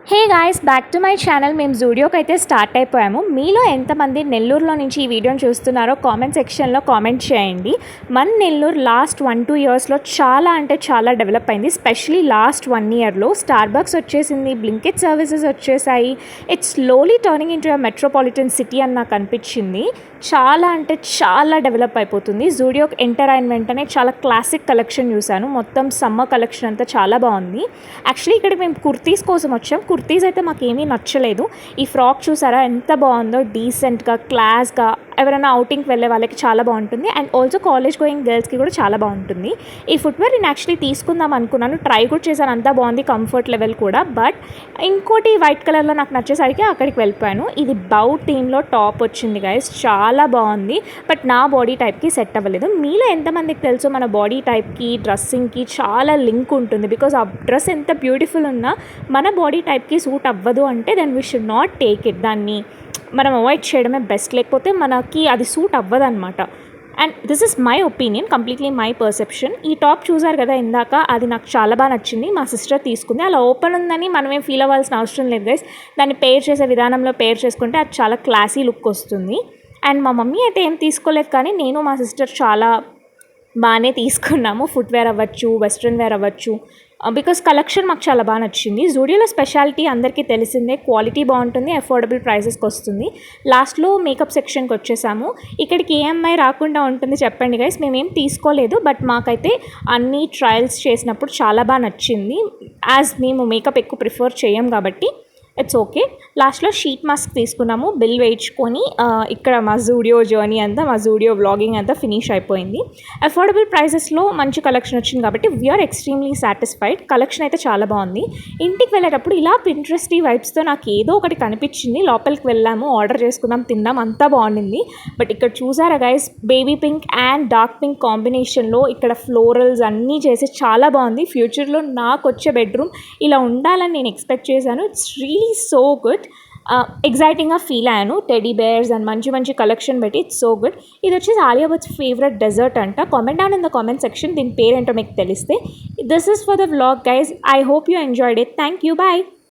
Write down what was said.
Hey guys, back to my channel. మేము జూడియోకి అయితే start అయిపోయాము. మీలో ఎంతమంది నెల్లూరులో నుంచి ఈ వీడియోని చూస్తున్నారో కామెంట్ సెక్షన్లో కామెంట్ చేయండి. మన నెల్లూరు లాస్ట్ 1-2 ఇయర్స్లో చాలా అంటే చాలా డెవలప్ అయింది. స్పెషలీ లాస్ట్ 1 ఇయర్లో స్టార్బక్స్ వచ్చేసింది, బ్లింకిట్ సర్వీసెస్ వచ్చేసాయి. It's slowly turning into metropolitan city అని నాకు అనిపించింది. చాలా అంటే చాలా డెవలప్ అయిపోతుంది. జూడియోకి ఎంటర్ అయిన వెంటనే చాలా క్లాసిక్ కలెక్షన్ చూశాను. మొత్తం సమ్మర్ కలెక్షన్ అంతా చాలా బాగుంది. యాక్చువల్లీ ఇక్కడ మేము కుర్తీస్ కోసం వచ్చాం. కుర్తీస్ అయితే మాకు ఏమీ నచ్చలేదు. ఈ ఫ్రాక్ చూసారా ఎంత బాగుందో, డీసెంట్గా క్లాస్గా ఎవరైనా అవుటింగ్కి వెళ్ళే వాళ్ళకి చాలా బాగుంటుంది. అండ్ ఆల్సో కాలేజ్ గోయింగ్ గర్ల్స్కి కూడా చాలా బాగుంటుంది. ఈ ఫుట్వేర్ నేను యాక్చువల్లీ తీసుకుందాం అనుకున్నాను, ట్రై కూడా చేశాను, అంతా బాగుంది, కంఫర్ట్ లెవెల్ కూడా. బట్ ఇంకోటి వైట్ కలర్లో నాకు నచ్చేసరికి అక్కడికి వెళ్ళిపోయాను. ఇది బౌ థీమ్లో టాప్ వచ్చింది గైస్, చాలా బాగుంది. బట్ నా బాడీ టైప్కి సెట్ అవ్వలేదు. మీలో ఎంతమందికి తెలుసు మన బాడీ టైప్కి డ్రెస్సింగ్కి చాలా లింక్ ఉంటుంది. బికాజ్ ఆ డ్రెస్ ఎంత బ్యూటిఫుల్ ఉన్నా మన బాడీ టైప్కి సూట్ అవ్వదు అంటే then we should not take it. దాన్ని మనం అవాయిడ్ చేయడమే బెస్ట్, లేకపోతే మనకి అది సూట్ అవ్వదన్నమాట. And this is my opinion, completely my perception. ఈ టాప్ చూసారు కదా ఇందాక, అది నాకు చాలా బాగా నచ్చింది. మా సిస్టర్ తీసుకుంది. అలా ఓపెన్ ఉందని మనమేం ఫీల్ అవ్వాల్సిన అవసరం లేదు గైస్. దాన్ని పేర్ చేసే విధానంలో పేర్ చేసుకుంటే అది చాలా క్లాసీ లుక్ వస్తుంది. అండ్ మా మమ్మీ అయితే ఏం తీసుకోలేదు, కానీ నేను మా సిస్టర్ చాలా బాగానే తీసుకున్నాము. ఫుట్వేర్ అవ్వచ్చు, వెస్ట్రన్ వేర్ అవ్వచ్చు, బికాస్ కలెక్షన్ మాకు చాలా బాగా నచ్చింది. జూడియోలో స్పెషాలిటీ అందరికీ తెలిసిందే, క్వాలిటీ బాగుంటుంది, అఫోర్డబుల్ ప్రైసెస్కి వస్తుంది. లాస్ట్లో మేకప్ సెక్షన్కి వచ్చేసాము. ఇక్కడికి ఈఎంఐ రాకుండా ఉంటుంది చెప్పండి గైస్. మేమేం తీసుకోలేదు, బట్ మాకైతే అన్ని ట్రయల్స్ చేసినప్పుడు చాలా బాగా నచ్చింది. యాజ్ మేము మేకప్ ఎక్కువ ప్రిఫర్ చేయం కాబట్టి ఇట్స్ ఓకే. లాస్ట్లో షీట్ మాస్క్ తీసుకున్నాము, బిల్ వేయించుకొని ఇక్కడ మా జూడియో జర్నీ అంతా, మా జూడియో వ్లాగింగ్ అంతా ఫినిష్ అయిపోయింది. అఫోర్డబుల్ ప్రైసెస్లో మంచి కలెక్షన్ వచ్చింది కాబట్టి వీఆర్ ఎక్స్ట్రీమ్లీ సాటిస్ఫైడ్. కలెక్షన్ అయితే చాలా బాగుంది. ఇంటికి వెళ్ళేటప్పుడు ఇలా పింట్రెస్టీ వైబ్స్తో నాకు ఏదో ఒకటి కనిపించింది. లోపలికి వెళ్ళాము, ఆర్డర్ చేసుకుందాం, తిందాం, అంతా బాగుండింది. బట్ ఇక్కడ చూసారా guys, baby pink and dark pink కాంబినేషన్లో ఇక్కడ ఫ్లోరల్స్ అన్నీ చేసి చాలా బాగుంది. ఫ్యూచర్లో నాకు వచ్చే బెడ్రూమ్ ఇలా ఉండాలని నేను ఎక్స్పెక్ట్ చేశాను. It's really so good. ఎగ్జైటింగ్గా ఫీల్ అయ్యాను. టెడీ బేర్స్ అండ్ మంచి మంచి కలెక్షన్ పెట్టి ఇట్స్ సో గుడ్. ఇది వచ్చేసి ఆలియా భట్స్ ఫేవరెట్ డెజర్ట్ అంట. Comment down in the comment section దీని పేరేంటో మీకు తెలిస్తే. This is for the vlog guys. I hope you enjoyed it. Thank you, bye.